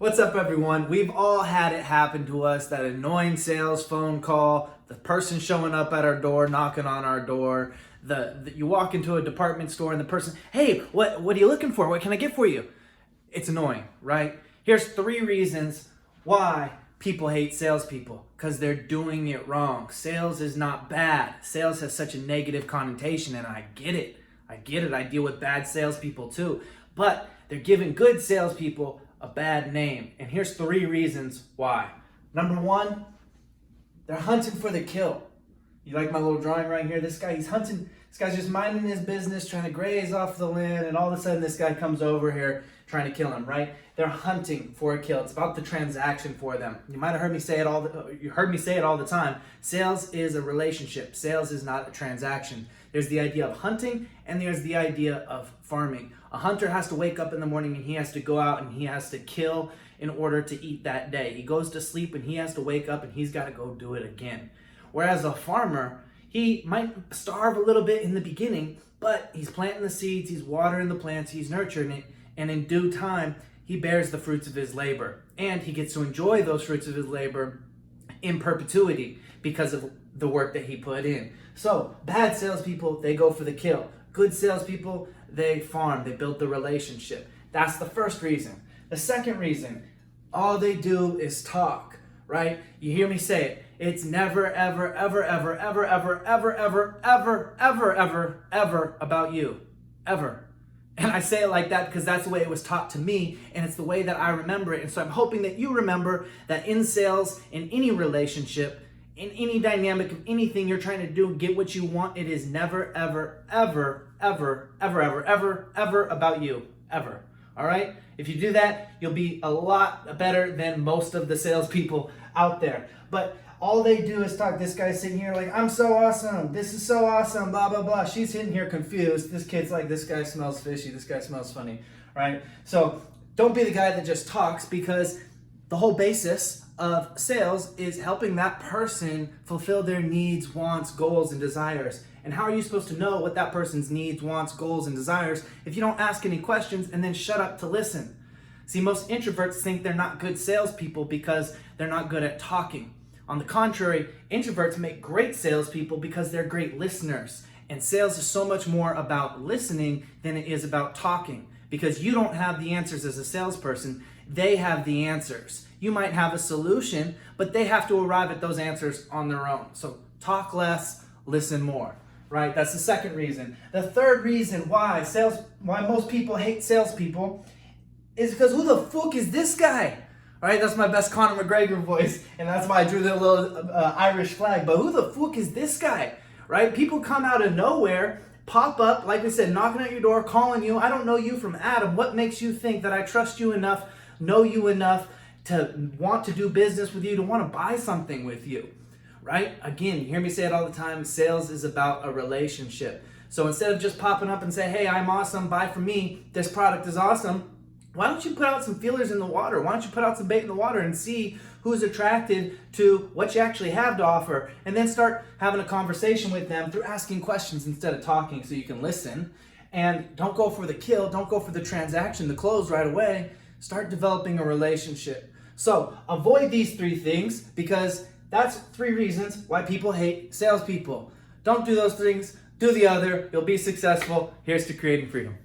What's up, everyone? We've all had it happen to us, that annoying sales phone call, the person showing up at our door, knocking on our door, you walk into a department store and the person, hey, what are you looking for? What can I get for you? It's annoying, right? Here's 3 reasons why people hate salespeople. Because they're doing it wrong. Sales is not bad. Sales has such a negative connotation, and I get it. I deal with bad salespeople too. But they're giving good salespeople a bad name. And here's 3 reasons why. Number 1, they're hunting for the kill. You like my little drawing right here? This guy, he's hunting. This guy's just minding his business, trying to graze off the land, and all of a sudden this guy comes over here trying to kill him, right? They're hunting for a kill. It's about the transaction for them. You might have heard me say it all the time. Sales is a relationship. Sales is not a transaction. There's the idea of hunting and there's the idea of farming. A hunter has to wake up in the morning and he has to go out and he has to kill in order to eat that day. He goes to sleep and he has to wake up and he's got to go do it again. Whereas a farmer, he might starve a little bit in the beginning, but he's planting the seeds, he's watering the plants, he's nurturing it, and in due time, he bears the fruits of his labor. And he gets to enjoy those fruits of his labor in perpetuity because of the work that he put in. So, bad salespeople, they go for the kill. Good salespeople, they farm, they build the relationship. That's the first reason. The second reason, all they do is talk, right? You hear me say it. It's never, ever, ever, ever, ever, ever, ever, ever, ever, ever, ever, ever about you. Ever. And I say it like that because that's the way it was taught to me, and it's the way that I remember it. And so I'm hoping that you remember that in sales, in any relationship, in any dynamic of anything you're trying to do, get what you want, it is never, ever, ever, ever, ever, ever, ever, ever about you. Ever. All right? If you do that, you'll be a lot better than most of the salespeople out there. But all they do is talk. This guy's sitting here like, I'm so awesome. This is so awesome, blah, blah, blah. She's sitting here confused. This kid's like, this guy smells fishy. This guy smells funny, right? So don't be the guy that just talks, because the whole basis of sales is helping that person fulfill their needs, wants, goals, and desires. And how are you supposed to know what that person's needs, wants, goals, and desires if you don't ask any questions and then shut up to listen? See, most introverts think they're not good salespeople because they're not good at talking. On the contrary, introverts make great salespeople because they're great listeners. And sales is so much more about listening than it is about talking. Because you don't have the answers as a salesperson, they have the answers. You might have a solution, but they have to arrive at those answers on their own. So talk less, listen more, right? That's the second reason. The third reason why most people hate salespeople is because who the fuck is this guy? Right, that's my best Conor McGregor voice, and that's why I drew the little Irish flag. But who the fuck is this guy? Right? People come out of nowhere, pop up, like we said, knocking at your door, calling you. I don't know you from Adam. What makes you think that I trust you enough, know you enough to want to do business with you, to want to buy something with you? Right? Again, you hear me say it all the time. Sales is about a relationship. So instead of just popping up and saying, hey, I'm awesome, buy from me, this product is awesome, why don't you put out some feelers in the water? Why don't you put out some bait in the water and see who's attracted to what you actually have to offer, and then start having a conversation with them through asking questions instead of talking, so you can listen. And don't go for the kill, don't go for the transaction, the close right away. Start developing a relationship. So avoid these 3 things, because that's 3 reasons why people hate salespeople. Don't do those things, do the other, you'll be successful. Here's to creating freedom.